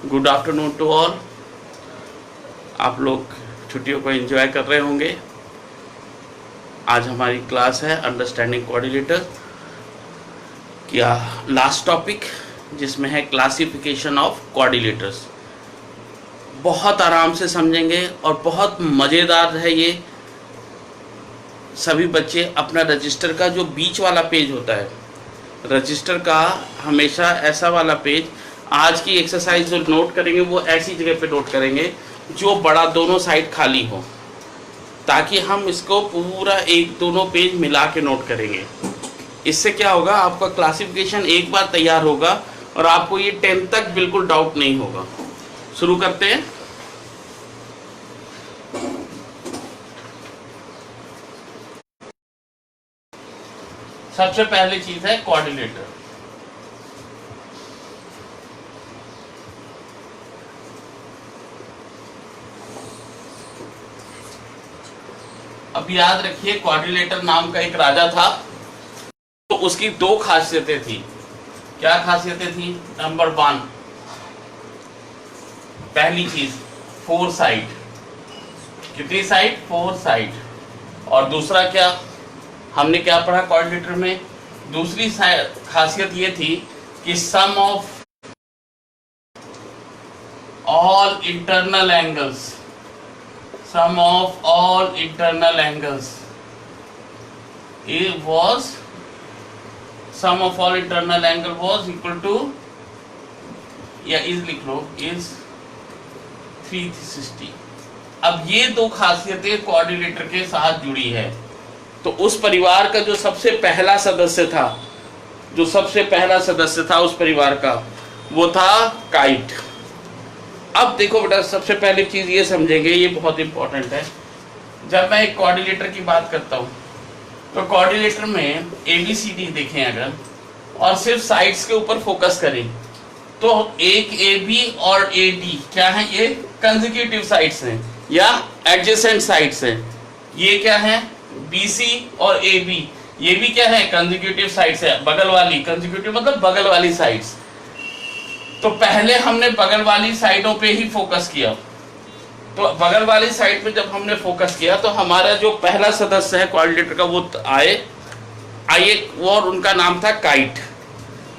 Good afternoon to all. आप लोग छुट्टियों को एंजॉय कर रहे होंगे। आज हमारी क्लास है अंडरस्टैंडिंग कोऑर्डिनेटर क्या लास्ट टॉपिक, जिसमें है क्लासिफिकेशन ऑफ कोऑर्डिनेटर्स। बहुत आराम से समझेंगे और बहुत मज़ेदार है ये। सभी बच्चे अपना रजिस्टर का जो बीच वाला पेज होता है, रजिस्टर का हमेशा ऐसा वाला पेज, आज की एक्सरसाइज जो नोट करेंगे वो ऐसी जगह पे नोट करेंगे जो बड़ा दोनों साइड खाली हो, ताकि हम इसको पूरा एक दोनों पेज मिला के नोट करेंगे। इससे क्या होगा, आपका क्लासिफिकेशन एक बार तैयार होगा और आपको ये 10 तक बिल्कुल डाउट नहीं होगा। शुरू करते हैं। सबसे पहली चीज है कोऑर्डिनेटर। अब याद रखिए, कोऑर्डिनेटर नाम का एक राजा था, तो उसकी दो खासियतें थी। क्या खासियतें थी? नंबर 1, पहली चीज फोर साइड। कितनी साइड? 4 साइड। और दूसरा क्या, हमने क्या पढ़ा कोऑर्डिनेटर में? दूसरी खासियत ये थी कि sum of all internal angles, sum of all internal angles sum of all internal angle was equal to, या इज लिख लो, is 360। अब ये दो खासियतें कोऑर्डिनेटर के साथ जुड़ी है। तो उस परिवार का जो सबसे पहला सदस्य था उस परिवार का, वो था काइट। अब देखो बेटा, सबसे पहली चीज ये समझेंगे, ये बहुत इंपॉर्टेंट है। जब मैं एक कोऑर्डिनेटर की बात करता हूँ तो कोऑर्डिनेटर में ABCD देखें अगर, और सिर्फ साइड्स के ऊपर फोकस करें, तो एक AB और AD क्या है? ये कंसेक्यूटिव साइड्स हैं या एडजेसेंट साइड्स हैं। ये क्या है? BC और AB, ये भी क्या है? कंसेक्यूटिव साइड्स है, बगल वाली। कंसेक्यूटिव मतलब बगल वाली साइड्स। तो पहले हमने बगल वाली साइडों पे ही फोकस किया। तो बगल वाली साइड पे जब हमने फोकस किया तो हमारा जो पहला सदस्य है कोऑर्डिनेटर का, वो आइए, वो, और उनका नाम था काइट।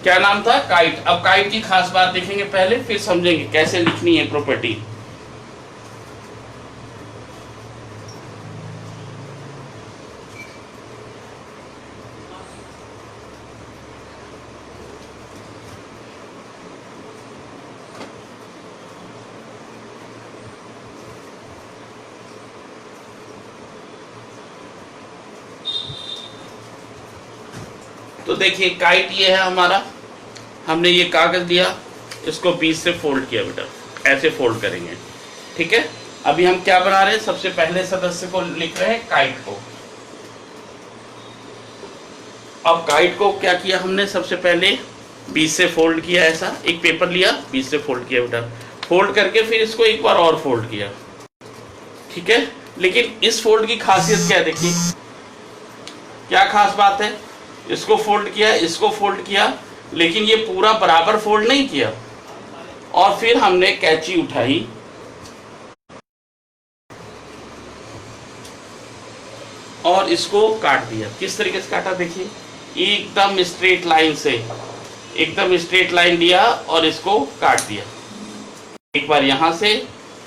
क्या नाम था? काइट। अब काइट की खास बात देखेंगे पहले, फिर समझेंगे कैसे लिखनी है प्रॉपर्टी। तो देखिए, काइट ये है हमारा। हमने ये कागज लिया, इसको बीच से फोल्ड किया बेटा, ऐसे फोल्ड करेंगे, ठीक है। अभी हम क्या बना रहे हैं? सबसे पहले सदस्य को लिख रहे हैं, काइट को। अब काइट को क्या किया हमने? सबसे पहले बीच से फोल्ड किया, ऐसा एक पेपर लिया, बीच से फोल्ड किया बेटा, फोल्ड करके फिर इसको एक बार और फोल्ड किया, ठीक है। लेकिन इस फोल्ड की खासियत क्या है? देखिए क्या खास बात है। इसको फोल्ड किया, इसको फोल्ड किया, लेकिन ये पूरा बराबर फोल्ड नहीं किया। और फिर हमने कैंची उठाई और इसको काट दिया। किस तरीके से काटा? देखिए, एकदम स्ट्रेट लाइन से, एकदम स्ट्रेट लाइन लिया और इसको काट दिया, एक बार यहां से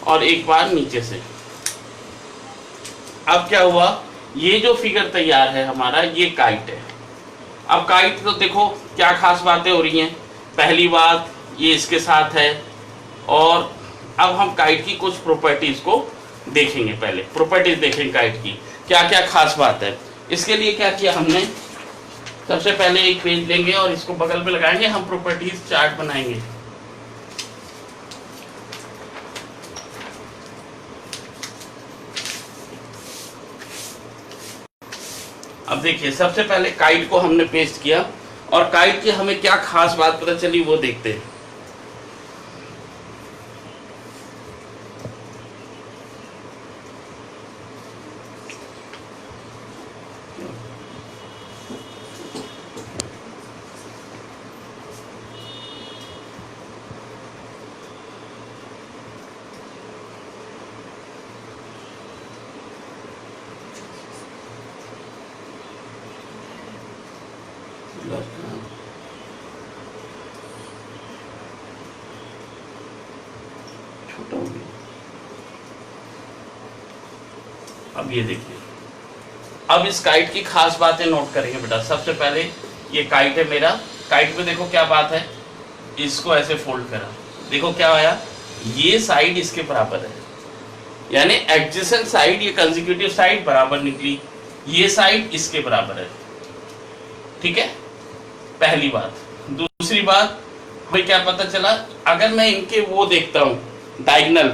और एक बार नीचे से। अब क्या हुआ? ये जो फिगर तैयार है हमारा, ये काइट है। अब काइट तो देखो क्या खास बातें हो रही हैं। पहली बात, ये इसके साथ है। और अब हम काइट की कुछ प्रॉपर्टीज को देखेंगे। पहले प्रॉपर्टीज देखेंगे काइट की, क्या क्या खास बात है। इसके लिए क्या किया हमने? सबसे पहले एक पेज लेंगे और इसको बगल में लगाएंगे, हम प्रॉपर्टीज चार्ट बनाएंगे। अब देखिए, सबसे पहले काइट को हमने पेस्ट किया, और काइट की हमें क्या खास बात पता चली वो देखते हैं। छोटा हो गया। अब ये देखिए, अब इस काइट की खास बातें नोट करेंगे बेटा। सबसे पहले ये काइट है मेरा, काइट पे देखो क्या बात है, इसको ऐसे फोल्ड करा, देखो क्या आया, ये साइड इसके बराबर है, यानी एडजेसेंट साइड, ये कंसेक्यूटिव साइड बराबर निकली, ये साइड इसके बराबर है। ठीक है, पहली बात। दूसरी बात, हमें क्या पता चला, अगर मैं इनके वो देखता हूं डायगोनल,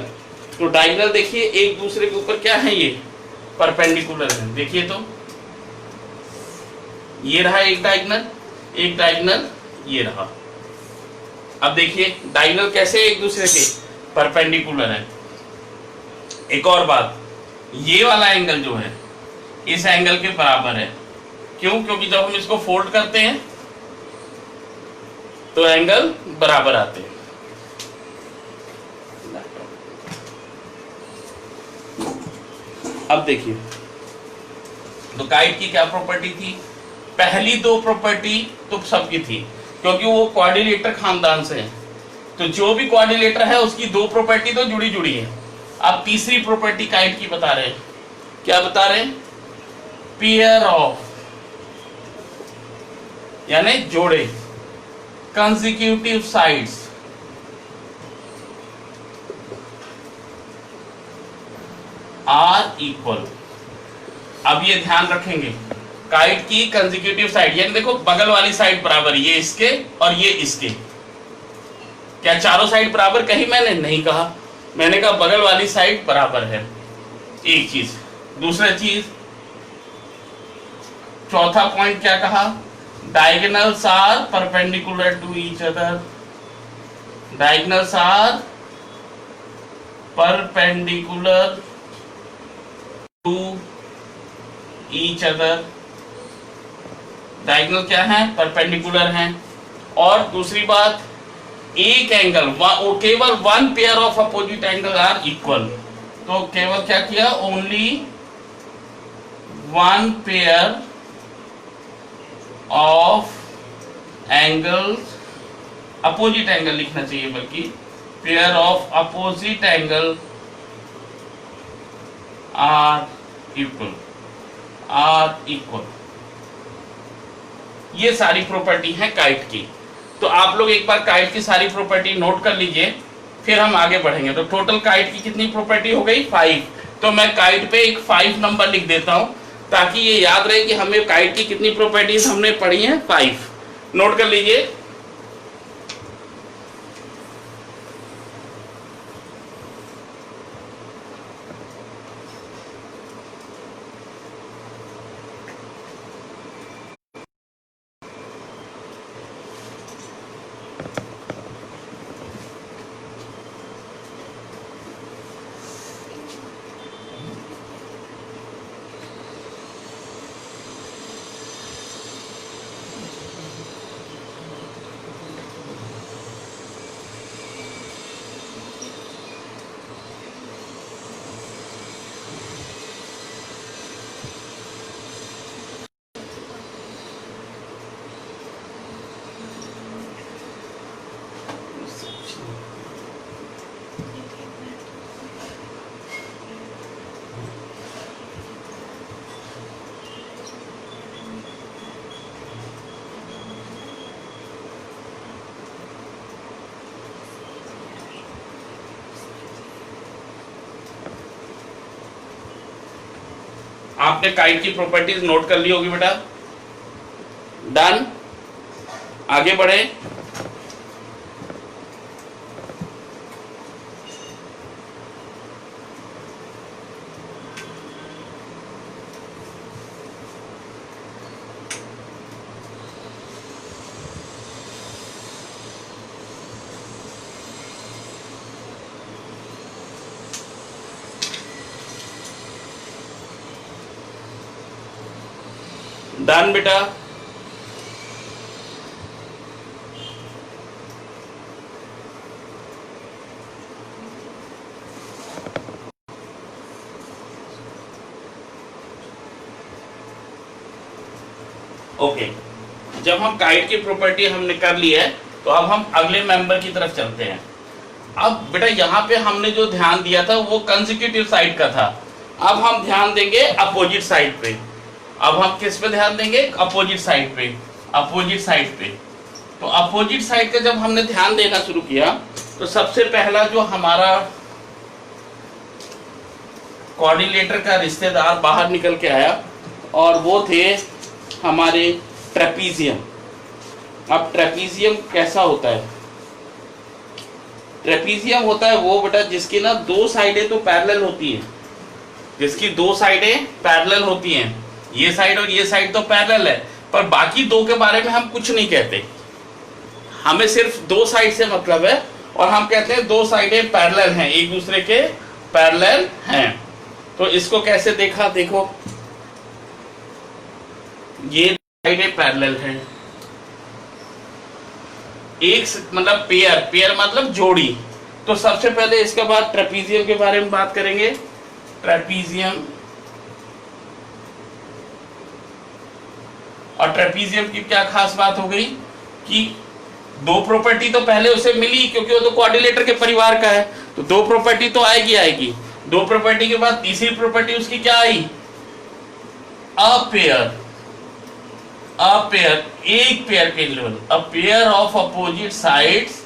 तो डायगोनल देखिए एक दूसरे के ऊपर क्या है, ये परपेंडिकुलर है। देखिए तो ये रहा एक डायगोनल, एक डायगोनल ये रहा। अब देखिए डायगोनल कैसे एक दूसरे के परपेंडिकुलर है। एक और बात, ये वाला एंगल जो है इस एंगल के बराबर है। क्यों? क्योंकि जब हम इसको फोल्ड करते हैं तो एंगल बराबर आते हैं। अब देखिए, तो काइट की क्या प्रॉपर्टी थी? पहली दो प्रॉपर्टी तो सबकी थी, क्योंकि वो क्वाड्रिलेटर खानदान से है, तो जो भी क्वाड्रिलेटर है उसकी दो प्रॉपर्टी तो जुड़ी जुड़ी है। अब तीसरी प्रॉपर्टी काइट की बता रहे हैं, क्या बता रहे हैं? पेयर ऑफ, यानी जोड़े, कंसेक्यूटिव साइड्स आर इक्वल। अब ये ध्यान रखेंगे, काइट की कंसेक्यूटिव साइड, यानी देखो बगल वाली साइड बराबर, ये इसके और ये इसके। क्या चारों साइड बराबर कही मैंने? नहीं कहा, मैंने कहा बगल वाली साइड बराबर है। एक चीज। दूसरा चीज, चौथा पॉइंट क्या कहा? Diagonals are perpendicular to each other, diagonals are perpendicular to each other. Diagonal क्या है? परपेंडिकुलर हैं। और दूसरी बात, एक एंगल, केवल one pair of opposite angle are equal. तो केवल क्या किया? Only one pair of angles, opposite angle लिखना चाहिए, बल्कि pair of opposite angle are equal, are equal. ये सारी प्रॉपर्टी है काइट की। तो आप लोग एक बार काइट की सारी प्रॉपर्टी नोट कर लीजिए, फिर हम आगे बढ़ेंगे। तो टोटल काइट की कितनी प्रॉपर्टी हो गई? 5। तो मैं काइट पे एक 5 नंबर लिख देता हूं, ताकि ये याद रहे कि हमें काइट की कितनी प्रॉपर्टीज हमने पढ़ी हैं, 5। नोट कर लीजिए। आपने काइट की प्रॉपर्टीज नोट कर ली होगी बेटा। डन, आगे बढ़े। डन बेटा। ओके, जब हम काइट की प्रॉपर्टी हमने कर ली है, तो अब हम अगले मेंबर की तरफ चलते हैं। अब बेटा यहाँ पे हमने जो ध्यान दिया था वो कंसेक्यूटिव साइड का था, अब हम ध्यान देंगे अपोजिट साइड पे। अब हम किस पे ध्यान देंगे? अपोजिट साइड पे। अपोजिट साइड पे, तो अपोजिट साइड का जब हमने ध्यान देना शुरू किया तो सबसे पहला जो हमारा कोऑर्डिनेटर का रिश्तेदार बाहर निकल के आया और वो थे हमारे ट्रेपीजियम। अब ट्रेपीजियम कैसा होता है? ट्रेपीजियम होता है वो बेटा जिसकी ना दो साइडें तो पैरेलल होती हैं, जिसकी दो साइडें पैरेलल होती हैं, ये साइड और ये साइड तो पैरेलल है, पर बाकी दो के बारे में हम कुछ नहीं कहते, हमें सिर्फ दो साइड से मतलब है और हम कहते हैं दो साइडें पैरेलल हैं, एक दूसरे के पैरेलल हैं। तो इसको कैसे देखा? देखो ये साइडें पैरेलल हैं, एक मतलब पेयर, पेयर मतलब जोड़ी। तो सबसे पहले इसके बाद ट्रेपीजियम के बारे में बात करेंगे। ट्रेपीजियम, और ट्रेपीजियम की क्या खास बात हो गई कि दो प्रॉपर्टी तो पहले उसे मिली क्योंकि वो तो कोऑर्डिनेटर के परिवार का है, तो दो प्रॉपर्टी तो आएगी आएगी। दो प्रॉपर्टी के बाद तीसरी प्रॉपर्टी उसकी क्या आई? अपेयर। अपेयर, एक पेयर के level, a pair of opposite sides,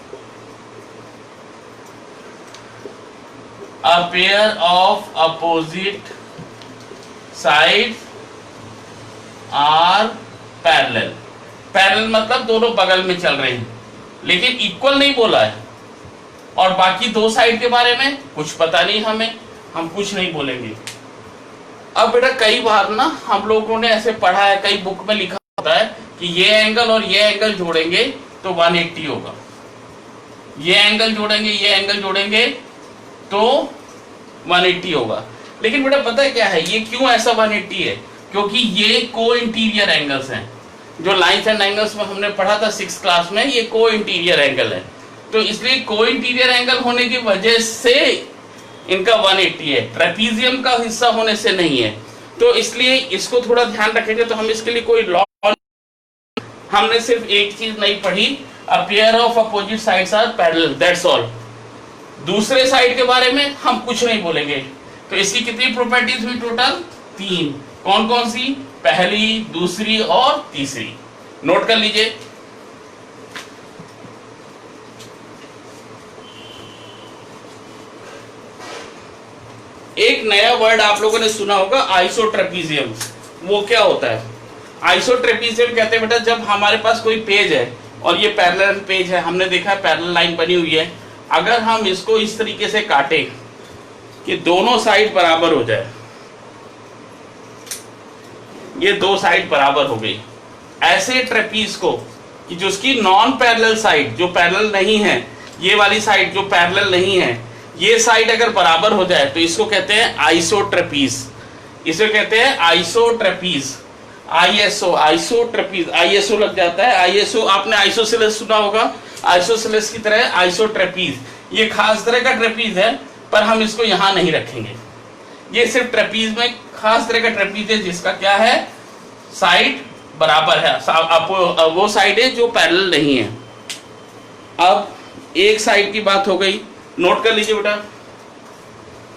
a pair of opposite sides are parallel. Parallel मतलब दोनों बगल में चल रहे हैं, लेकिन इक्वल नहीं बोला है। और बाकी दो साइड के बारे में कुछ पता नहीं हमें, हम कुछ नहीं बोलेंगे। अब बेटा कई बार ना हम लोगों ने ऐसे पढ़ा है, कई बुक में लिखा होता है कि ये एंगल और ये एंगल जोड़ेंगे तो 180 होगा, ये एंगल जोड़ेंगे ये एंगल जोड़ेंगे तो 180 होगा। लेकिन बेटा पता है क्या है, ये क्यों ऐसा 180 है? क्योंकि ये को इंटीरियर एंगल्स हैं। जो लाइंस एंड एंगल्स में हमने पढ़ा था 6th क्लास में, ये को इंटीरियर एंगल है, तो इसलिए को इंटीरियर एंगल होने की वजह से इनका 180 है, ट्रेपीजियम का हिस्सा होने से नहीं है। तो इसलिए इसको थोड़ा ध्यान रखेंगे। तो हम इसके लिए कोई लॉ, हमने सिर्फ एक चीज नहीं पढ़ी, a pair of opposite sides are parallel, that's all. दूसरे साइड के बारे में हम कुछ नहीं बोलेंगे। तो इसकी कितनी प्रॉपर्टीज हुई? टोटल 3। कौन कौन सी? पहली, दूसरी और तीसरी। नोट कर लीजिए। एक नया वर्ड आप लोगों ने सुना होगा, आइसोट्रेपीजियम। वो क्या होता है? आइसोट्रेपीजियम कहते हैं बेटा जब हमारे पास कोई पेज है और ये पैरेलल पेज है, हमने देखा है पैरेलल लाइन बनी हुई है, अगर हम इसको इस तरीके से काटें कि दोनों साइड बराबर हो जाए, ये दो साइड बराबर हो गई, ऐसे ट्रेपीज को कि जो उसकी नॉन पैरेलल साइड, जो पैरेलल नहीं है, ये वाली साइड जो पैरेलल नहीं है, ये साइड अगर बराबर हो जाए तो इसको कहते हैं आइसोट्रेपीज। इसे कहते हैं आइसोट्रेपीज, आईएसओ, आइसोट्रेपीज, आईएसओ लग जाता है। आईएसओ, आपने आइसोसेलेस सुना होगा, आइसोसेलेस की तरह आइसोट्रेपीज। ये खास तरह का ट्रेपीज है, पर हम इसको यहां नहीं रखेंगे। ये सिर्फ ट्रेपीज में खास तरह का ट्रेपीज है जिसका क्या है, साइड बराबर है, वो साइड है जो पैरेलल नहीं है। अब एक साइड की बात हो गई, नोट कर लीजिए बेटा।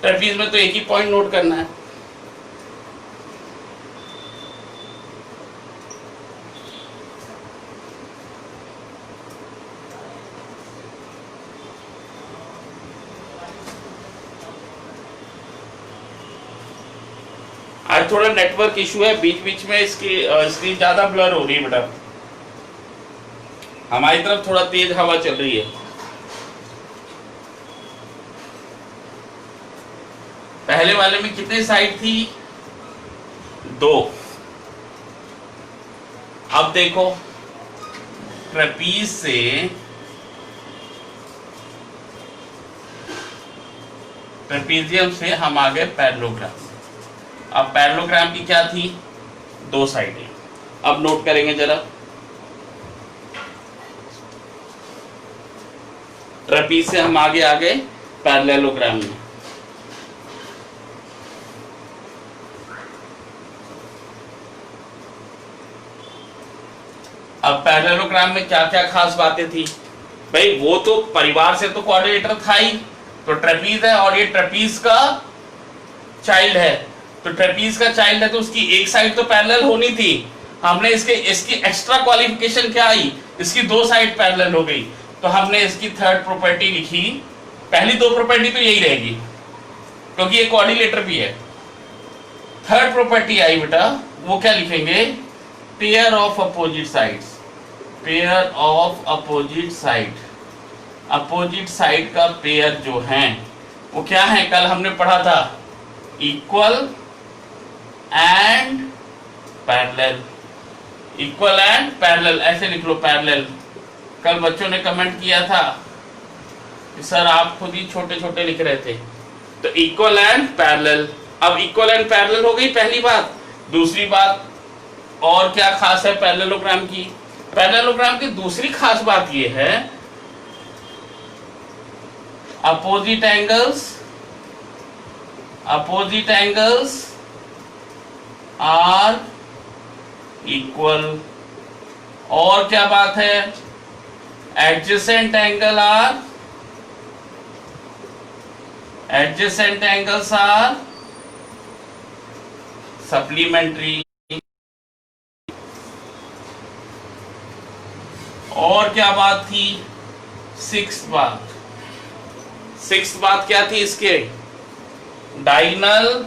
ट्रेपीज में तो एक ही पॉइंट नोट करना है। आज थोड़ा नेटवर्क इशू है, बीच बीच में इसकी स्क्रीन ज्यादा ब्लर हो रही है बेटा। हमारी तरफ थोड़ा तेज हवा चल रही है। पहले वाले में कितने साइड थी? 2। अब देखो ट्रेपीज से ट्रेपीजियम से हम आ गए पैरेललोग्राम। अब पैरेललोग्राम की क्या थी? 2 साइडें। अब नोट करेंगे जरा, ट्रेपीज से हम आगे आ गए पैरेललोग्राम में। अब पैरेललोग्राम में क्या क्या खास बातें थी? भाई वो तो परिवार से तो क्वाड्रिलेटरल था ही, तो ट्रेपीज है और ये ट्रेपीज का चाइल्ड है, तो ट्रेपीज का चाइल्ड है तो उसकी एक साइड तो पैरेलल होनी थी। हमने इसकी एक्स्ट्रा क्वालिफिकेशन क्या आई, इसकी दो साइड पैरेलल हो गई, तो हमने इसकी थर्ड प्रॉपर्टी लिखी। पहली दो प्रॉपर्टी तो यही रहेगी क्योंकि ये क्वाड्रिलेटर भी है। थर्ड प्रॉपर्टी आई बेटा, वो क्या लिखेंगे, pair of opposite sides, pair of opposite side, opposite side का पेयर जो है वो क्या है, कल हमने पढ़ा था equal and parallel, equal and parallel, ऐसे लिख लो पैरेलल। कल बच्चों ने कमेंट किया था कि सर आप खुद ही छोटे छोटे लिख रहे थे, तो इक्वल एंड पैरेलल। अब इक्वल एंड पैरेलल हो गई पहली बात। दूसरी बात और क्या खास है पैरेललोग्राम की, पैरेललोग्राम की दूसरी खास बात यह है अपोजिट एंगल्स आर इक्वल, और क्या बात है, एडजेसेंट एंगल्स आर सप्लीमेंट्री। और क्या बात थी, सिक्स्थ बात क्या थी इसके, डायगोनल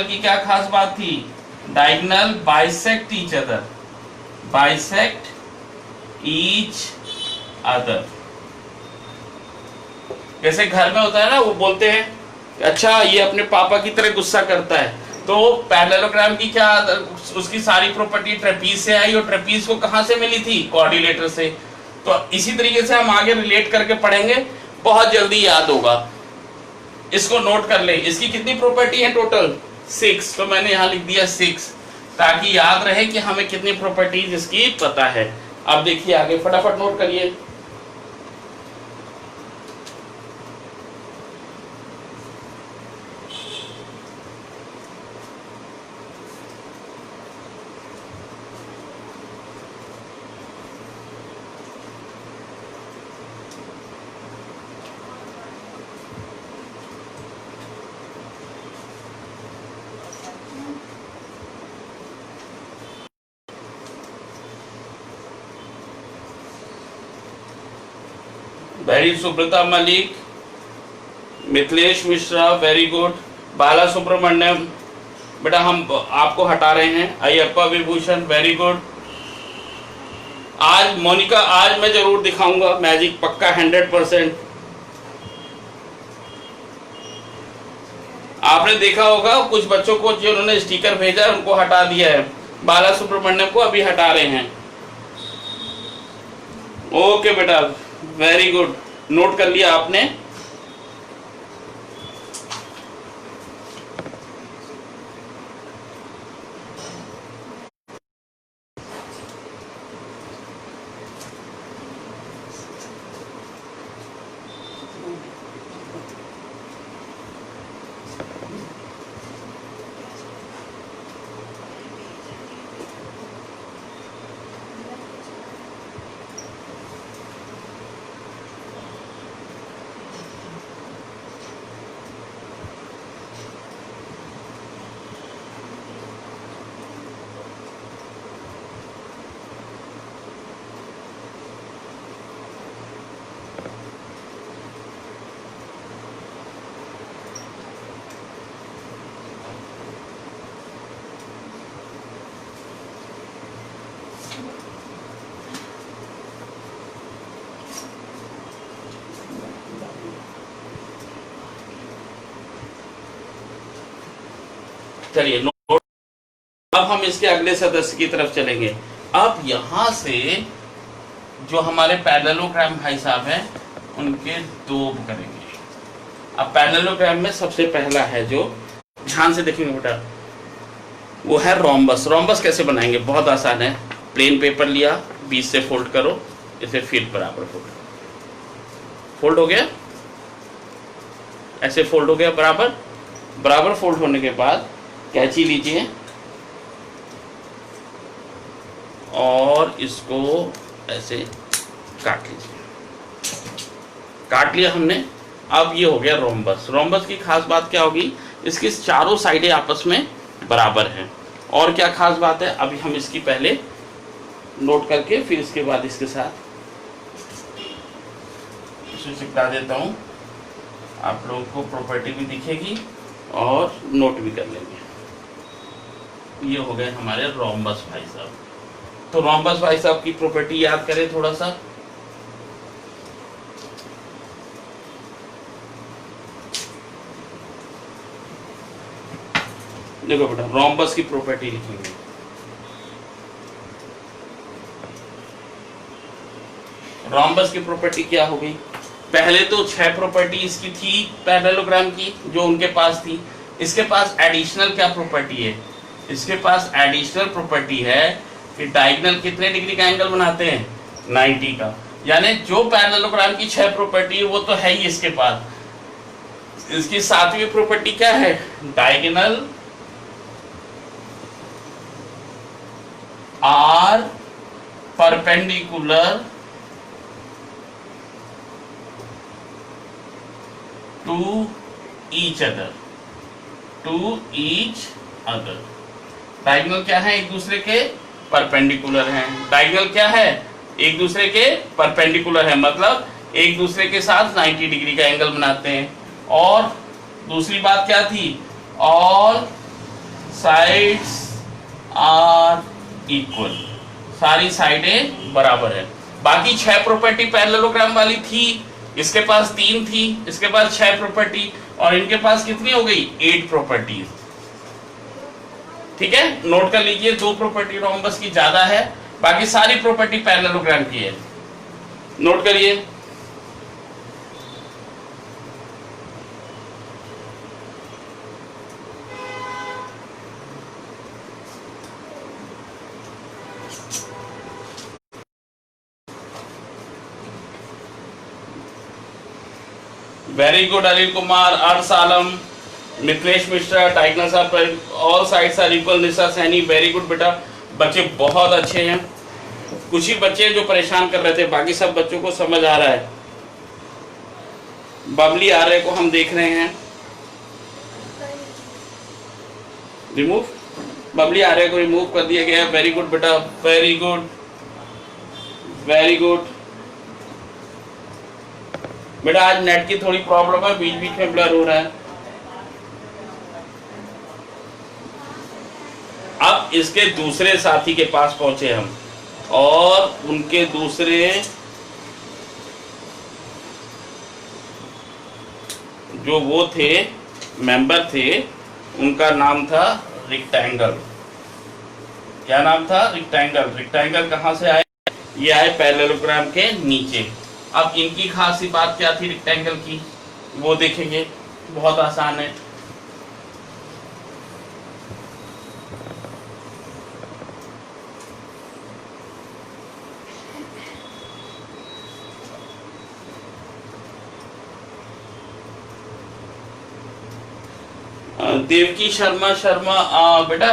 की क्या खास बात थी, डायगोनल बाइसेक्ट ईच अदर। जैसे घर में होता है ना, वो बोलते हैं अच्छा ये अपने पापा की तरह गुस्सा करता है, तो पैरेललोग्राम की क्या उसकी सारी प्रॉपर्टी ट्रेपीज से आई, और ट्रेपीज को कहां से मिली थी, क्वाड्रिलेटर से। तो इसी तरीके से हम आगे रिलेट करके पढ़ेंगे, बहुत जल्दी याद होगा। इसको नोट कर ले, इसकी कितनी प्रॉपर्टी है टोटल, 6, तो मैंने यहां लिख दिया 6 ताकि याद रहे कि हमें कितनी प्रॉपर्टीज इसकी पता है। अब देखिए आगे फटाफट नोट करिए। Very Subrata Malik, Mithilesh Mishra, very good. Bala Subramaniam, बेटा हम आपको हटा रहे हैं। Ayyappa Vibhushan, very good. आज मोनिका, आज मैं जरूर दिखाऊंगा मैजिक, पक्का 100%। आपने देखा होगा कुछ बच्चों को जो उन्होंने स्टिकर भेजा उनको हटा दिया है, बाला सुब्रमण्यम को अभी हटा रहे हैं। ओके बेटा, वेरी गुड, नोट कर लिया आपने। चलिए नोट। अब हम इसके अगले सदस्य की तरफ चलेंगे। अब यहां से जो हमारे पैरेललोग्राम भाई साहब हैं उनके दो करेंगे। अब पैरेललोग्राम में सबसे पहला है जो ध्यान से देखेंगे बेटा, वो है रोम्बस। रोम्बस कैसे बनाएंगे, बहुत आसान है। प्लेन पेपर लिया, बीच से फोल्ड करो, इसे फिर बराबर फोल्ड हो गया, ऐसे फोल्ड हो गया बराबर। बराबर फोल्ड होने के बाद कैंची लीजिए और इसको ऐसे काट लीजिए। काट लिया हमने। अब ये हो गया रोम्बस। रोम्बस की खास बात क्या होगी, इसकी चारों साइडें आपस में बराबर हैं। और क्या खास बात है, अभी हम इसकी पहले नोट करके फिर इसके बाद इसके साथ इसे चिपका देता हूँ। आप लोगों को प्रॉपर्टी भी दिखेगी और नोट भी कर लेंगे। ये हो गए हमारे रोम्बस भाई साहब। तो रोम्बस भाई साहब की प्रॉपर्टी याद करें थोड़ा सा। देखो बेटा, रोम्बस की प्रॉपर्टी लिखेंगे। रोम्बस की प्रॉपर्टी क्या हो गई, पहले तो 6 प्रॉपर्टी इसकी थी पैरेललोग्राम की जो उनके पास थी। इसके पास एडिशनल क्या प्रॉपर्टी है, इसके पास एडिशनल प्रॉपर्टी है कि डायगोनल कितने डिग्री का एंगल बनाते हैं, 90 का। यानी जो पैरेललोग्राम की 6 प्रॉपर्टी है वो तो है ही इसके पास। इसकी 7वीं प्रॉपर्टी क्या है, diagonal are perpendicular to each other, to each other. Diagonal क्या है, एक दूसरे के परपेंडिकुलर हैं। डायगोनल क्या है, एक दूसरे के परपेंडिकुलर है, मतलब एक दूसरे के साथ 90 डिग्री का एंगल बनाते हैं। और दूसरी बात क्या थी, ऑल साइड्स आर इक्वल, सारी साइडें बराबर है। बाकी 6 प्रॉपर्टी पैरेललोग्राम वाली थी, इसके पास 3 थी, इसके पास 6 प्रॉपर्टी, और इनके पास कितनी हो गई, 8 प्रॉपर्टीज। ठीक है, नोट कर लीजिए, 2 प्रॉपर्टी रोम्बस की ज्यादा है, बाकी सारी प्रॉपर्टी पैरेललोग्राम की है। नोट करिए। वेरी गुड अनिल कुमार, अर्श आलम, मिथिलेश मिश्रा, टाइगनस all sides are equal, Nisha Saini, very good बेटा। बच्चे बहुत अच्छे हैं। कुछ ही बच्चे जो परेशान कर रहे थे, बाकी सब बच्चों को समझ आ रहा है। बबली आर्य को हम देख रहे हैं, रिमूव, बबली आर्य को रिमूव कर दिया गया। वेरी गुड बेटा, वेरी गुड, वेरी गुड बेटा। आज नेट की थोड़ी प्रॉब्लम है, बीच बीच में ब्लर हो रहा है। अब इसके दूसरे साथी के पास पहुंचे हम, और उनके दूसरे जो वो थे मेंबर थे, उनका नाम था रेक्टेंगल। क्या नाम था, रेक्टेंगल। रेक्टेंगल कहां से आए, ये आए पैरेललोग्राम के नीचे। अब इनकी खासी बात क्या थी रेक्टेंगल की, वो देखेंगे, बहुत आसान है। देवकी शर्मा बेटा,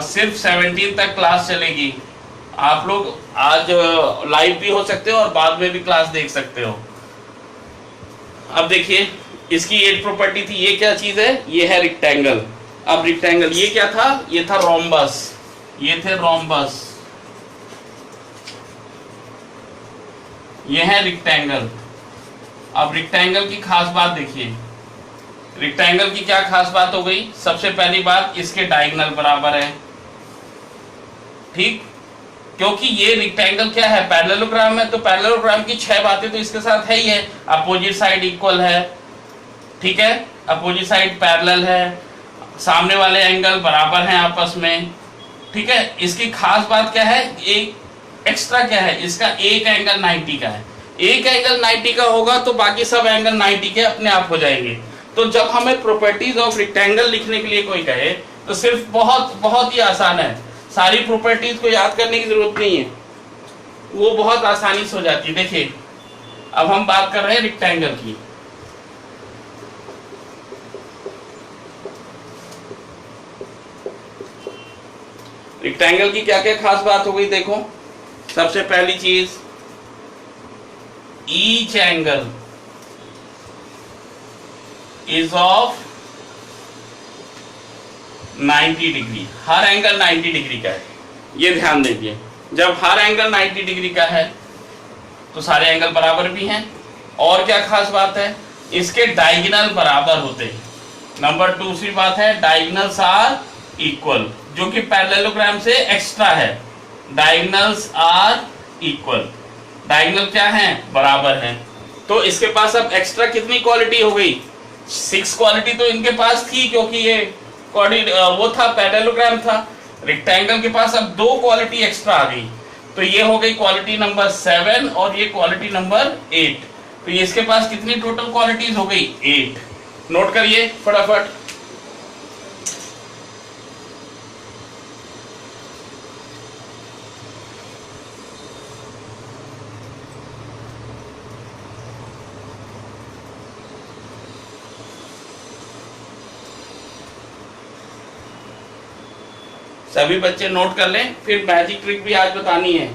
सिर्फ 17 तक क्लास चलेगी। आप लोग आज लाइव भी हो सकते हो और बाद में भी क्लास देख सकते हो। अब देखिए, इसकी 8 प्रॉपर्टी थी। ये क्या चीज है, ये है रेक्टेंगल। अब रेक्टेंगल ये क्या था, ये था रोम्बस, ये थे रोम्बस, ये है रेक्टेंगल। अब रेक्टेंगल की खास बात देखिए, रेक्टेंगल की क्या खास बात हो गई, सबसे पहली बात, इसके डायगोनल बराबर है। ठीक, क्योंकि ये रेक्टेंगल क्या है, पैरेललोग्राम है, तो पैरेललोग्राम की 6 बातें तो इसके साथ है ही है। अपोजिट साइड इक्वल है, ठीक है, अपोजिट साइड पैरेलल है, सामने वाले एंगल बराबर हैं आपस में। ठीक है, इसकी खास बात क्या है, एक एक्स्ट्रा क्या है, इसका एक एंगल 90 का है। एक एंगल 90 का होगा तो बाकी सब एंगल 90 के अपने आप हो जाएंगे। तो जब हमें प्रॉपर्टीज ऑफ रेक्टेंगल लिखने के लिए कोई कहे तो सिर्फ बहुत ही आसान है, सारी प्रॉपर्टीज को याद करने की जरूरत नहीं है, वो बहुत आसानी से हो जाती है। देखिए, अब हम बात कर रहे हैं रेक्टेंगल की। रेक्टेंगल की क्या क्या खास बात हो गई, देखो। सबसे पहली चीज, each angle is of 90 degree, her angle 90 degree का है। ये ध्यान दीजिए, जब हर एंगल 90 डिग्री का है तो सारे एंगल बराबर भी हैं। और क्या खास बात है, इसके डायगोनल बराबर होते हैं। नंबर दूसरी बात है, डायगोनल्स आर इक्वल, जो कि पैरेललोग्राम से एक्स्ट्रा है। डायगोनल्स आर इक्वल, डायगोनल क्या है, बराबर है। तो इसके पास अब एक्स्ट्रा कितनी क्वालिटी हो गई, 6 क्वालिटी तो इनके पास थी, क्योंकि ये वो था, पैरेललोग्राम था। रेक्टेंगल के पास अब 2 क्वालिटी एक्स्ट्रा आ गई, तो ये हो गई क्वालिटी नंबर 7 और ये क्वालिटी नंबर 8। तो ये इसके पास कितनी टोटल क्वालिटीज हो गई, 8। नोट करिए फटाफट। सभी बच्चे नोट कर लें, फिर मैजिक ट्रिक भी आज बतानी है।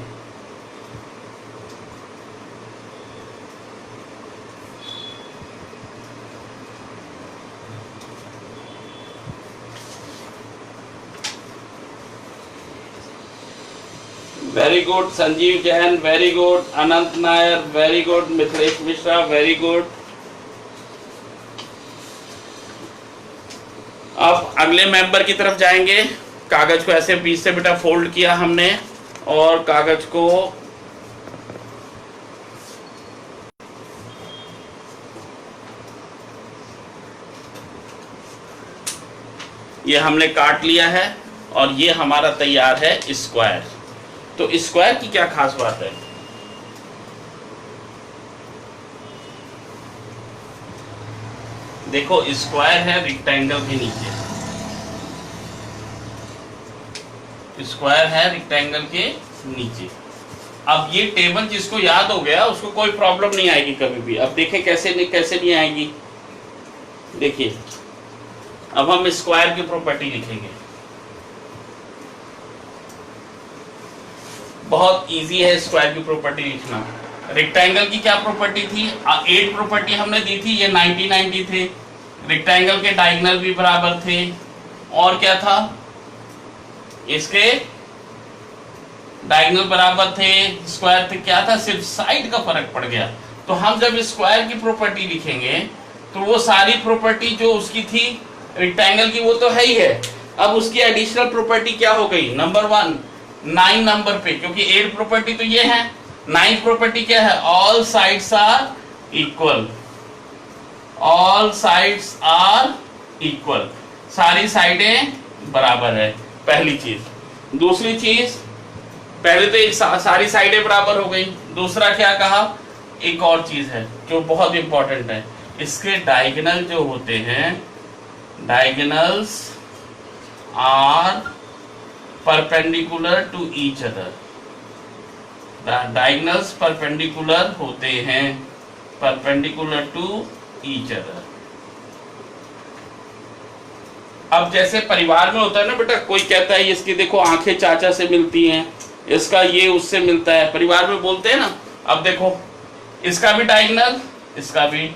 Very good Sanjeev Jain, very good Anant Nair, very good Mithilesh Mishra, very good. अब अगले मेंबर की तरफ जाएंगे। कागज को ऐसे बीच से बेटा फोल्ड किया हमने, और कागज को ये हमने काट लिया है, और ये हमारा तैयार है स्क्वायर। तो स्क्वायर की क्या खास बात है, देखो स्क्वायर है रेक्टेंगल के नीचे, स्क्वायर है रेक्टेंगल के नीचे। अब ये टेबल जिसको याद हो गया उसको कोई प्रॉब्लम नहीं आएगी कभी भी। अब देखें कैसे नहीं आएगी। देखिए अब हम स्क्वायर की प्रॉपर्टी लिखेंगे, बहुत इजी है स्क्वायर की प्रॉपर्टी लिखना। रेक्टेंगल की क्या प्रॉपर्टी थी, 8 प्रॉपर्टी हमने दी थी, ये 90 थे। रेक्टेंगल के डायगोनल भी बराबर थे, और क्या था, इसके डायगोनल बराबर थे, स्क्वायर थे, क्या था, सिर्फ साइड का फर्क पड़ गया। तो हम जब स्क्वायर की प्रॉपर्टी लिखेंगे तो वो सारी प्रॉपर्टी जो उसकी थी रेक्टेंगल की वो तो है ही है, अब उसकी एडिशनल प्रॉपर्टी क्या हो गई, नंबर 1 9 नंबर पे, क्योंकि 8 प्रॉपर्टी तो ये है, 9 प्रॉपर्टी क्या है, all sides are equal, all sides are equal, सारी साइडें बराबर है, पहली चीज। दूसरी चीज, पहले तो एक सारी साइडें बराबर हो गई, दूसरा क्या कहा, एक और चीज है जो बहुत इंपॉर्टेंट है, इसके डायगोनल जो होते हैं, diagonals are perpendicular to each other, diagonals perpendicular होते हैं, परपेंडिकुलर टू ईच अदर। अब जैसे परिवार में होता है ना बेटा, कोई कहता है इसकी देखो आंखें चाचा से मिलती हैं, इसका ये उससे मिलता है, परिवार में बोलते हैं ना। अब देखो इसका भी डायगोनल, इसका भी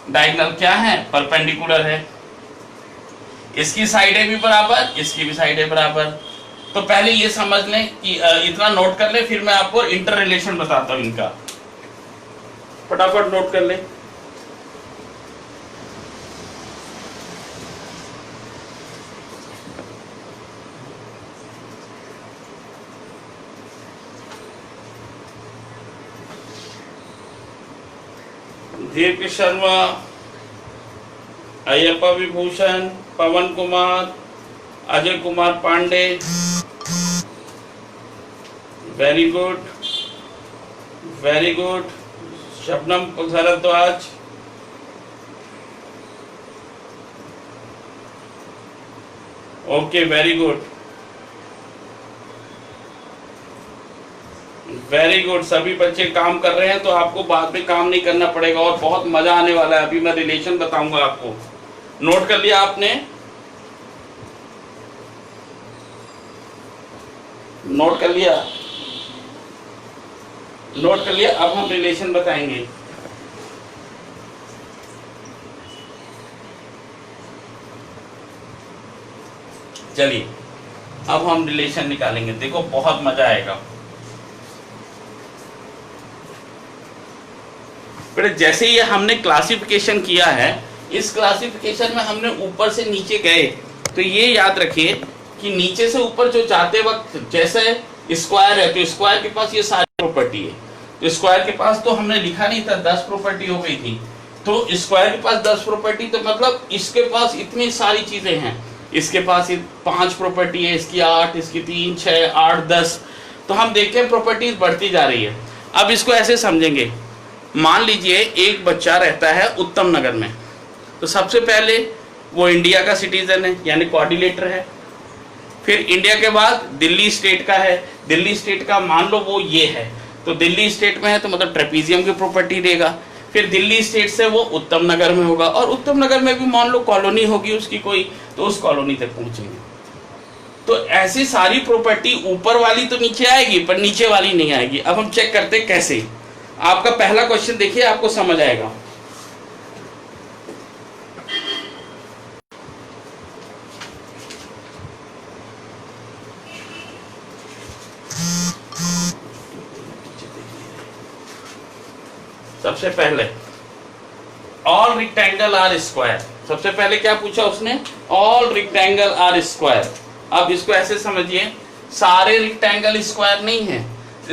डायगोनल क्या है, परपेंडिकुलर है, इसकी साइडें भी बराबर, इसकी भी साइडें बराबर। तो पहले ये समझ लें कि इतना नोट कर ले, फिर मैं आपको इंटर रिलेशन बताता हूं इनका, फटाफट नोट कर ले। Deergh Sharma, Ayyappa Vibhushan, Pawan Kumar, Ajay Kumar Pandey, very good, very good, Shabnam Bhardwaj, okay very good, very good. सभी बच्चे काम कर रहे हैं, तो आपको बाद में काम नहीं करना पड़ेगा और बहुत मजा आने वाला है। अभी मैं रिलेशन बताऊंगा आपको, नोट कर लिया आपने, नोट कर लिया, नोट कर लिया। अब हम रिलेशन बताएंगे। चलिए अब हम रिलेशन निकालेंगे, देखो बहुत मजा आएगा। बेटा जैसे ये हमने क्लासिफिकेशन किया है, इस क्लासिफिकेशन में हमने ऊपर से नीचे गए, तो ये याद रखिए कि नीचे से ऊपर जो जाते वक्त जैसे स्क्वायर है तो स्क्वायर के पास ये सारी प्रॉपर्टी है, तो स्क्वायर के पास तो हमने लिखा नहीं था 10 प्रॉपर्टी हो गई थी, तो स्क्वायर के पास 10 प्रॉपर्टी, तो मतलब इसके पास इतनी सारी चीजें हैं, इसके पास 5 प्रॉपर्टी है, इसकी 8, इसकी 3, 6, 8, 10, तो हम देखते हैं प्रॉपर्टीज बढ़ती जा रही है। अब इसको ऐसे समझेंगे, मान लीजिए एक बच्चा रहता है उत्तम नगर में, तो सबसे पहले वो इंडिया का सिटीजन है यानी कोऑर्डिनेटर है, फिर इंडिया के बाद दिल्ली स्टेट का है, दिल्ली स्टेट का मान लो वो ये है, तो दिल्ली स्टेट में है तो मतलब ट्रेपीजियम की प्रॉपर्टी देगा, फिर दिल्ली स्टेट से वो उत्तम नगर में होगा, और उत्तम नगर में भी मान लो कॉलोनी होगी उसकी कोई, तो उस कॉलोनी तक पहुंचेंगे। तो ऐसी सारी प्रॉपर्टी ऊपर वाली तो नीचे आएगी पर नीचे वाली नहीं आएगी। अब हम चेक करते हैं कैसे। आपका पहला क्वेश्चन देखिए, आपको समझ आएगा। सबसे पहले ऑल रेक्टेंगल आर स्क्वायर, सबसे पहले क्या पूछा उसने, ऑल रेक्टेंगल आर स्क्वायर। अब इसको ऐसे समझिए, सारे रेक्टेंगल स्क्वायर नहीं है,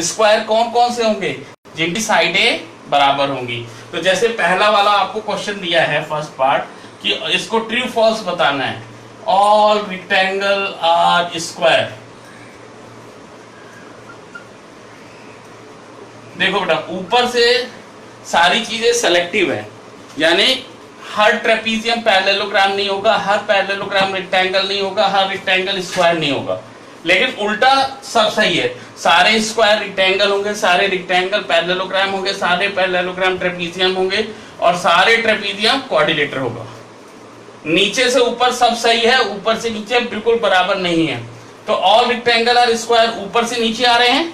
स्क्वायर कौन कौन से होंगे, जिनकी साइडें बराबर होंगी। तो जैसे पहला वाला आपको क्वेश्चन दिया है फर्स्ट पार्ट कि इसको ट्रू फॉल्स बताना है, ऑल रेक्टेंगल आर स्क्वायर। देखो बेटा ऊपर से सारी चीजें सेलेक्टिव है, यानी हर ट्रेपीजियम पैरेललोग्राम नहीं होगा, हर पैरेललोग्राम रेक्टेंगल नहीं होगा, हर रेक्टेंगल स्क्वायर नहीं होगा, लेकिन उल्टा सब सही है, सारे स्क्वायर रेक्टेंगल होंगे, सारे रेक्टेंगल पैरेललोग्राम होंगे, सारे पैरेललोग्राम ट्रेपीजियम होंगे, और सारे ट्रेपीजियम कोऑर्डिनेटर होगा। नीचे से ऊपर सब सही है, ऊपर से नीचे बिल्कुल बराबर नहीं है। तो ऑल रेक्टेंगल आर स्क्वायर, ऊपर से नीचे आ रहे हैं,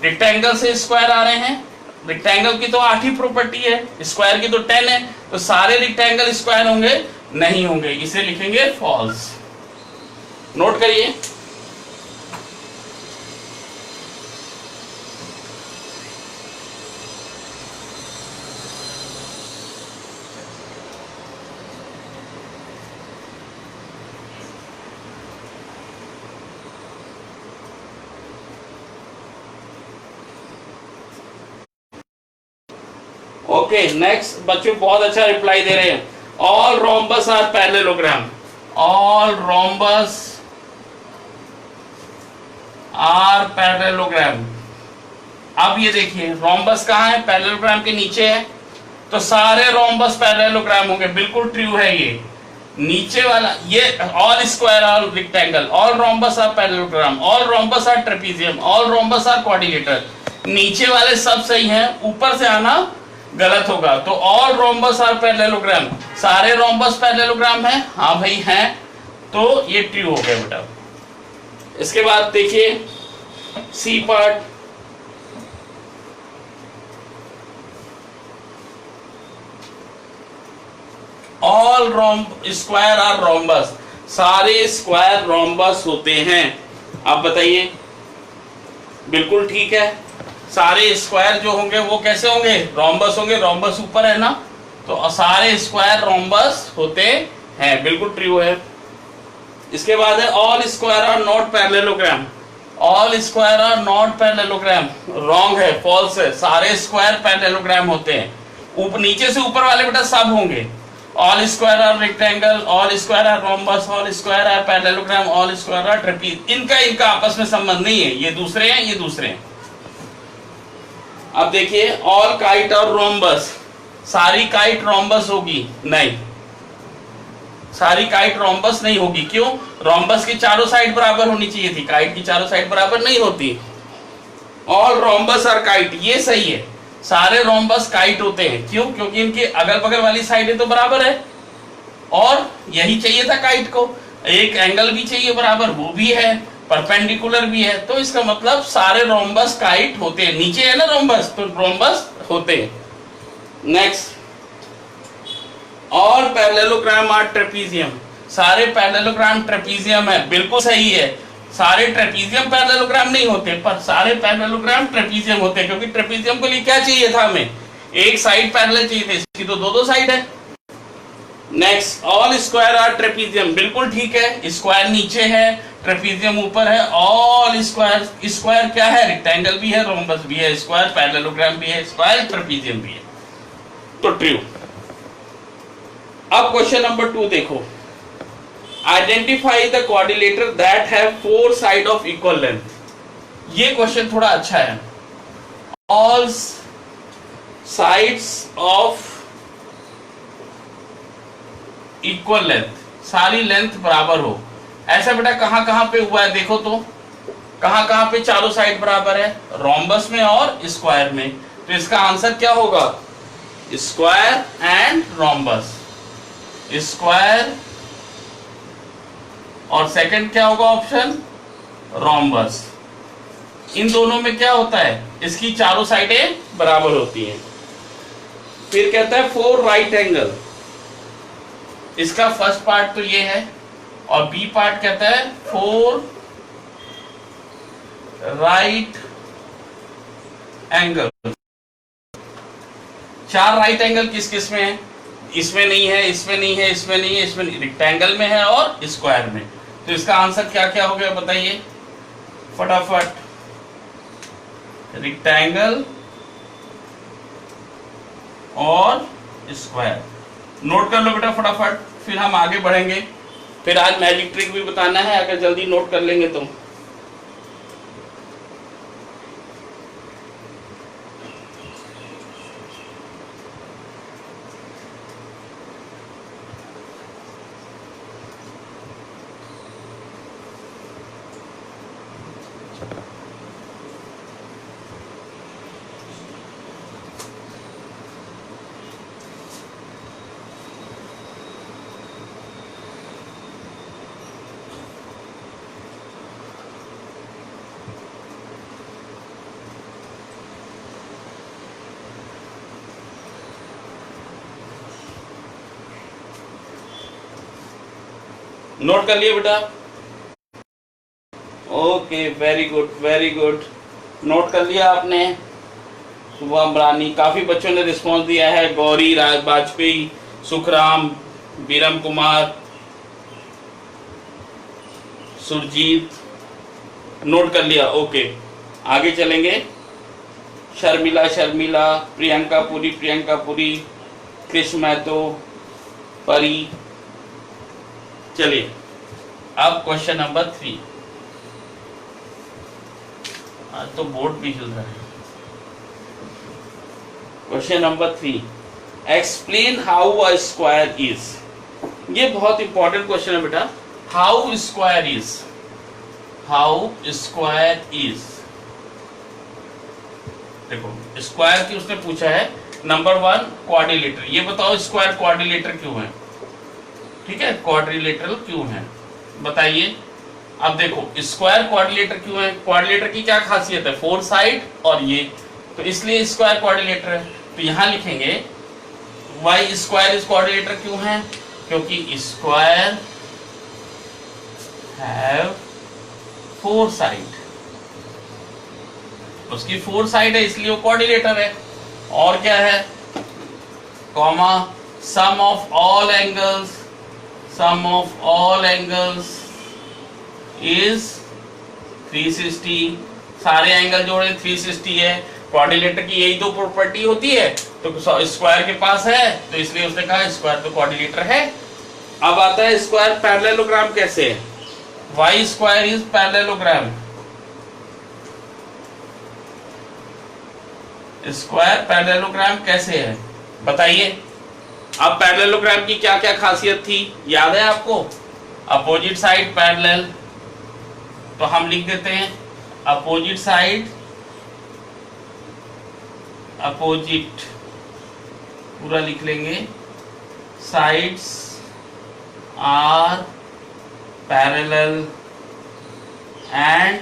रेक्टेंगल से स्क्वायर आ रहे हैं, रेक्टेंगल की तो 8 ही प्रॉपर्टी है, स्क्वायर की तो 10 है, तो सारे रेक्टेंगल स्क्वायर होंगे नहीं होंगे, इसे लिखेंगे फॉल्स। नोट करिए, ओके नेक्स्ट। बच्चों बहुत अच्छा रिप्लाई दे रहे हैं, all rhombus are parallelogram, all rhombus are parallelogram. अब ये देखिए रोम्बस कहाँ है, पैरेललोग्राम के नीचे है, तो सारे रोम्बस पैरेललोग्राम होंगे, बिल्कुल ट्रू है ये। नीचे वाला ये all square all rectangle, all rhombus are parallelogram, all rhombus are trapezium, all rhombus are coordinator, नीचे वाले सब सही हैं, ऊपर से आना गलत होगा। तो ऑल रोम्बस आर पैरेललोग्राम, सारे रोम्बस पैरेललोग्राम हैं, हाँ भाई हैं, तो ये ट्रू हो गया बेटा। इसके बाद देखिए C part, all square are rhombus, सारे स्क्वायर रोम्बस होते हैं। आप बताइए, बिल्कुल ठीक है, सारे स्क्वायर जो होंगे वो कैसे होंगे, रोम्बस होंगे, रोम्बस ऊपर है ना, तो सारे स्क्वायर रोम्बस होते हैं, बिल्कुल ट्रू है। इसके बाद है all square are not parallelogram, all square are not parallelogram, wrong है, फॉल्स है, सारे स्क्वायर पैरेललोग्राम होते हैं। ऊपर नीचे से ऊपर वाले बेटा सब होंगे, all square are rectangle, all square are rhombus, all square are parallelogram, all square are trapeze, इनका आपस में संबंध नहीं है, ये दूसरे हैं, ये दूसरे हैं। अब देखिए ऑल काइट और रोम्बस, सारी काइट रोम्बस होगी, नहीं, सारी काइट रोम्बस नहीं होगी, क्यों, रोम्बस की चारों साइड बराबर होनी चाहिए थी, काइट की चारों साइड बराबर नहीं होती। ऑल रोम्बस आर काइट, ये सही है, सारे रोम्बस काइट होते हैं, क्यों, क्योंकि इनके अगल बगल वाली साइडें तो बराबर है, और यही चाहिए था काइट को, एक एंगल भी चाहिए बराबर, वो भी है, परपेंडिकुलर भी है, तो इसका मतलब सारे रोम्बस काइट होते हैं, नीचे है ना रोम्बस, तो रोम्बस होते हैं। Next, all parallelogram are trapezium, सारे पैरेललोग्राम ट्रेपीजियम है, बिल्कुल सही है। सारे ट्रेपीजियम पैरेललोग्राम नहीं होते, पर सारे पैरेललोग्राम ट्रेपीजियम होते हैं, क्योंकि ट्रेपीजियम के लिए क्या चाहिए था हमें, एक साइड पैरेलल चाहिए थे, इसकी तो दो साइड है। Next, all square are trapezium, बिल्कुल ठीक है। स्क्वायर नीचे है, ट्रेपीजियम ऊपर है। ऑल स्क्वायर, स्क्वायर क्या है, रेक्टेंगल भी है, रोम्बस भी है, स्क्वायर पैरेललोग्राम भी है, स्क्वायर ट्रेपीजियम भी है, तो ट्रू। अब क्वेश्चन नंबर 2 देखो, identify the quadrilateral that have 4 side of equal length. ये क्वेश्चन थोड़ा अच्छा है। All sides of equal length, सारी लेंथ बराबर हो, ऐसा बेटा कहां कहां पे हुआ है, देखो तो कहां कहां पे चारों साइड बराबर है, रोम्बस में और स्क्वायर में। तो इसका आंसर क्या होगा, स्क्वायर एंड रोम्बस, स्क्वायर और सेकंड क्या होगा ऑप्शन, रोम्बस। इन दोनों में क्या होता है, इसकी चारों साइडें बराबर होती हैं। फिर कहता है 4 राइट एंगल, इसका फर्स्ट पार्ट तो ये है, और बी पार्ट कहता है 4 राइट एंगल। 4 राइट एंगल किस किस में है, इसमें नहीं है, इसमें नहीं है, इसमें नहीं है, इसमें रेक्टेंगल में है और स्क्वायर में। तो इसका आंसर क्या क्या हो गया बताइए फटाफट, रेक्टेंगल और स्क्वायर। नोट कर लो बेटा फटाफट, फिर हम आगे बढ़ेंगे। फिर आज मैजिक ट्रिक भी बताना है, अगर जल्दी नोट कर लेंगे तो। नोट कर लिए बेटा, okay, very good very good, note कर लिया आपने। शुभम रानी, काफी बच्चों ने रिस्पांस दिया है, गौरी राज वाजपेयी, सुखराम, बीरम कुमार, सुरजीत, नोट कर लिया, ओके। आगे चलेंगे, शर्मिला शर्मिला, प्रियंका पुरी, कृष्ण महतो, परी। चलिए अब क्वेश्चन नंबर 3, आज तो बोर्ड भी हिल रहा है। Question number 3, explain how a square is. ये बहुत इंपॉर्टेंट क्वेश्चन है बेटा, how square is, how square is. देखो स्क्वायर की उसने पूछा है, नंबर 1 क्वाड्रिलेटर, ये बताओ स्क्वायर क्वाड्रिलेटर क्यों है, ठीक है, क्वाड्रिलेटरल क्यों है बताइए। अब देखो स्क्वायर क्वाड्रिलेटर क्यों है, क्वाड्रिलेटर की क्या खासियत है, 4 साइड और ये, तो इसलिए स्क्वायर क्वाड्रिलेटर है। तो यहां लिखेंगे वाई स्क्वायर इज क्वाड्रिलेटर क्यों है, क्योंकि स्क्वायर हैव 4 साइड, उसकी 4 साइड है इसलिए वो क्वाड्रिलेटर है। और क्या है, comma, sum of all angles, sum of all angles is 360, सारे एंगल जोड़े 360 है। क्वाड्रिलेटर की यही दो प्रॉपर्टी होती है, तो स्क्वायर के पास है तो इसलिए उसने कहा स्क्वायर तो क्वाड्रिलेटर है। अब आता है स्क्वायर पैरेललोग्राम कैसे है, why square is parallelogram, square parallelogram कैसे है बताइए। अब पैरेललोग्राम की क्या क्या खासियत थी याद है आपको, अपोजिट साइड पैरेलल, तो हम लिख देते हैं अपोजिट साइड, अपोजिट पूरा लिख लेंगे, sides are parallel and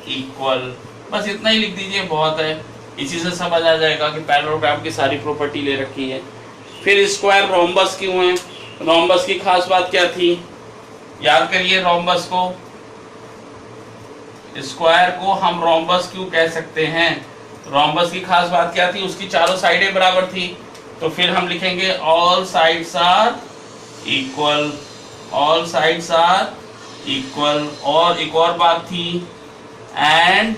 equal, बस इतना ही लिख दीजिए बहुत है, इसी से समझ आ जाएगा कि पैरेललोग्राम की सारी प्रॉपर्टी ले रखी है। फिर स्क्वायर रोम्बस क्यों है, रोम्बस की खास बात क्या थी, याद करिए रोम्बस को, स्क्वायर को हम रोम्बस क्यों कह सकते हैं? रोम्बस की खास बात क्या थी? उसकी चारों साइडें बराबर थी। तो फिर हम लिखेंगे all sides are equal, all sides are equal. और एक और बात थी, and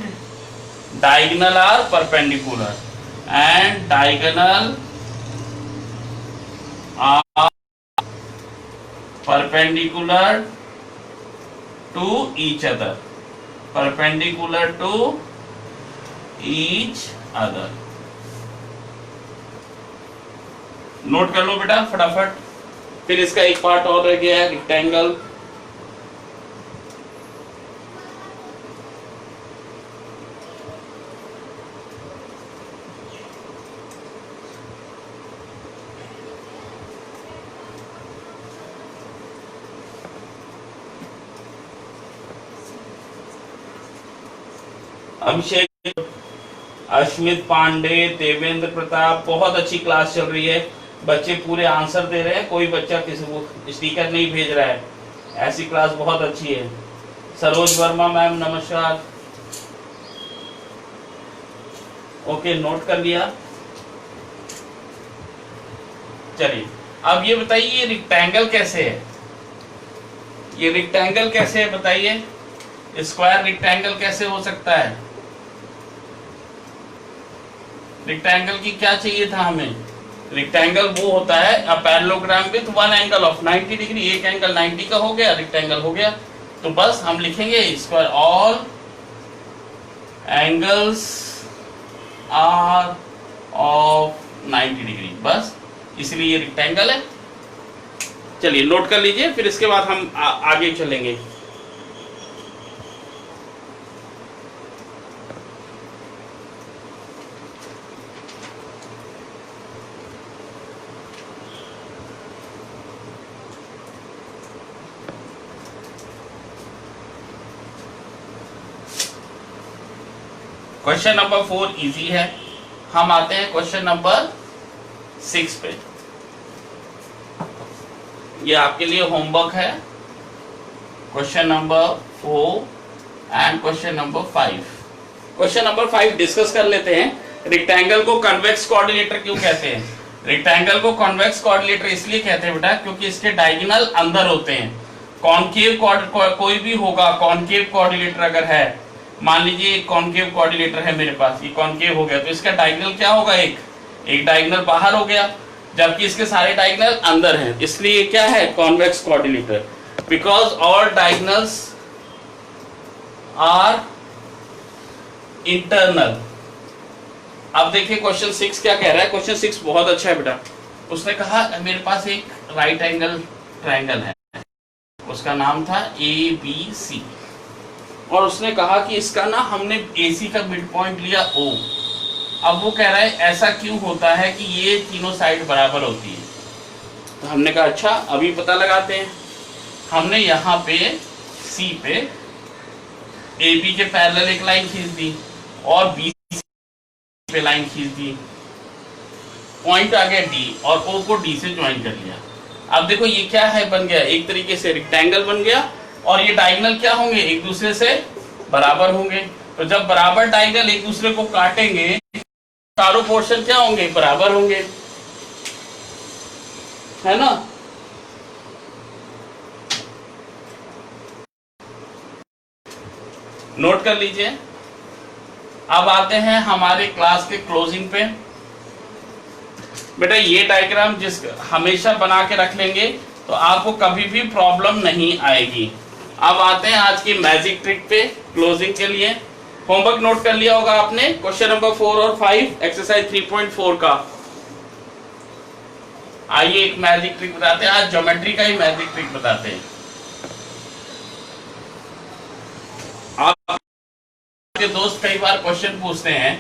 diagonal are perpendicular, and diagonal are perpendicular to each other, perpendicular to each other. Note कर लो बेटा फटाफट। फिर इसका एक पार्ट और रह गया है, रेक्टेंगल। अभिषेक, अश्मित पांडे, देवेंद्र प्रताप, बहुत अच्छी क्लास चल रही है। बच्चे पूरे आंसर दे रहे हैं, कोई बच्चा किसी को स्टिकर नहीं भेज रहा है। ऐसी क्लास बहुत अच्छी है। सरोज वर्मा मैम नमस्कार। ओके, नोट कर लिया। चलिए अब ये बताइए, ये रेक्टेंगल कैसे है? ये रेक्टेंगल कैसे है बताइए? स्क्वायर रेक्टेंगल कैसे हो सकता है? रेक्टेंगल की क्या चाहिए था हमें? रेक्टेंगल वो होता है a parallelogram with one angle of 90 degree. एक एंगल 90 का हो गया, रेक्टेंगल हो गया। तो बस हम लिखेंगे square all angles are of 90 degree, बस इसलिए ये रेक्टेंगल है। चलिए नोट कर लीजिए, फिर इसके बाद हम आगे चलेंगे। क्वेश्चन नंबर 4 इजी है। हम आते हैं क्वेश्चन नंबर 6 पे। ये आपके लिए होमवर्क है। Question number 4 and question number 5। Question number 5 discuss कर लेते हैं। रेक्टेंगल को कन्वेक्स कोऑर्डिनेटर क्यों कहते हैं? रेक्टेंगल को कन्वेक्स कोऑर्डिनेटर इसलिए कहते हैं बेटा क्योंकि इसके डायगोनल अंदर होते हैं। कॉनकेव कोई भी होगा, कॉनकेव कोऑर्डिनेटर अगर है, मान लीजिए एक कॉनकेव कोऑर्डिनेटर है मेरे पास, ये कॉनकेव हो गया, तो इसका डायगोनल क्या होगा? एक डायगोनल बाहर हो गया, जबकि इसके सारे डायगोनल अंदर हैं, इसलिए क्या है? Convex coordinator. Because all diagonals are internal. अब देखिए क्वेश्चन 6 क्या कह रहा है। क्वेश्चन 6 बहुत अच्छा है बेटा। उसने कहा मेरे पास एक राइट एंगल ट्रायंगल है, उसका नाम था ABC, और उसने कहा कि इसका ना हमने AC का मिड पॉइंट लिया O। अब वो कह रहा है ऐसा क्यों होता है कि ये तीनों साइड बराबर होती है? तो हमने कहा अच्छा अभी पता लगाते हैं। हमने यहाँ पे C पे AB के पैरेलल एक लाइन खींच दी और BC पे लाइन खींच दी, पॉइंट आ गया D और O को D से ज्वाइन कर लिया। अब देखो ये क्या है, बन गया एक तरीके से रेक्टेंगल बन गया, और ये डायगोनल क्या होंगे? एक दूसरे से बराबर होंगे। तो जब बराबर डायगोनल एक दूसरे को काटेंगे, चारों पोर्शन क्या होंगे? बराबर होंगे, है ना? नोट कर लीजिए। अब आते हैं हमारे क्लास के क्लोजिंग पे। बेटा ये डायग्राम जिस हमेशा बना के रख लेंगे तो आपको कभी भी प्रॉब्लम नहीं आएगी। अब आते हैं आज की मैजिक ट्रिक पे क्लोजिंग के लिए। होमवर्क नोट कर लिया होगा आपने, क्वेश्चन नंबर 4 और 5 एक्सरसाइज 3.4 का। आइए एक मैजिक ट्रिक बताते हैं, आज ज्योमेट्री का ही मैजिक ट्रिक बताते हैं। आपके दोस्त कई बार क्वेश्चन पूछते हैं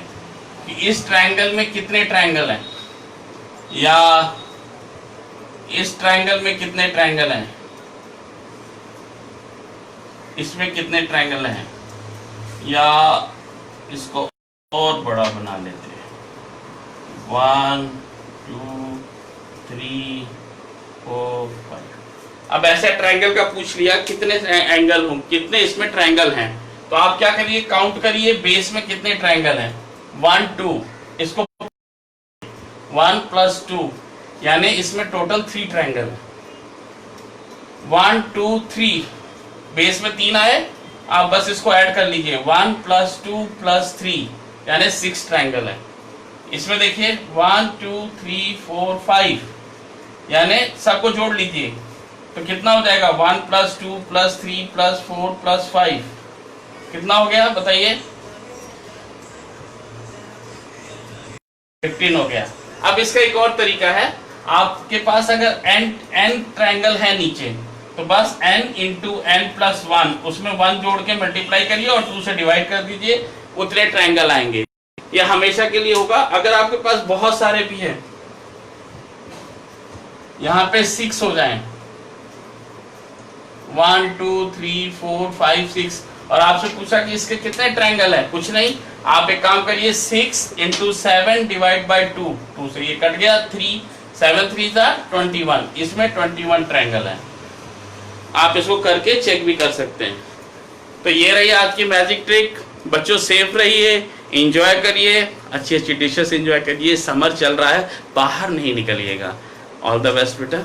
कि इस ट्रायंगल में कितने ट्रायंगल हैं, या इस ट्रायंगल में कितने ट्रायंगल हैं, इसमें कितने ट्रायंगल हैं, या इसको और बड़ा बना लेते हैं, 1 2 3 4 5। अब ऐसे ट्रायंगल का पूछ लिया कितने एंगल हों, कितने इसमें ट्रायंगल हैं, तो आप क्या करिए, काउंट करिए बेस में कितने ट्रायंगल हैं। 1 2, इसको 1 + 2, यानी इसमें टोटल 3 ट्रायंगल है। 1 2 3, बेस में 3 आए, आप बस इसको ऐड कर लीजिए, 1 + 2 + 3, यानी 6 ट्रायंगल है। इसमें देखिए 1 2 3 4 5, यानी सबको जोड़ लीजिए तो कितना हो जाएगा, 1 + 2 + 3 + 4 + 5, कितना हो गया बताइए, 15 हो गया। अब इसका एक और तरीका है, आपके पास अगर n ट्रायंगल है नीचे, तो बस n × n + 1, उसमें 1 जोड़ के मल्टीप्लाई करिए और 2 से डिवाइड कर दीजिए, उतने ट्रायंगल आएंगे। यह हमेशा के लिए होगा। अगर आपके पास बहुत सारे भी हैं, यहाँ पे 6 हो जाएं, 1 2 3 4 5 6, और आपसे पूछा कि इसके कितने ट्रायंगल है, कुछ नहीं, आप एक काम करिए, 6 × 7 / 2, 2 से ये कट गया, 3 7 3 21, इसमें 21 ट्रायंगल है। आप इसको करके चेक भी कर सकते हैं। तो ये रही आज की मैजिक ट्रिक। बच्चों सेफ रहिए, एंजॉय करिए, अच्छी अच्छी डिशेस एंजॉय करिए, समर चल रहा है, बाहर नहीं निकलिएगा। ऑल द बेस्ट बेटा।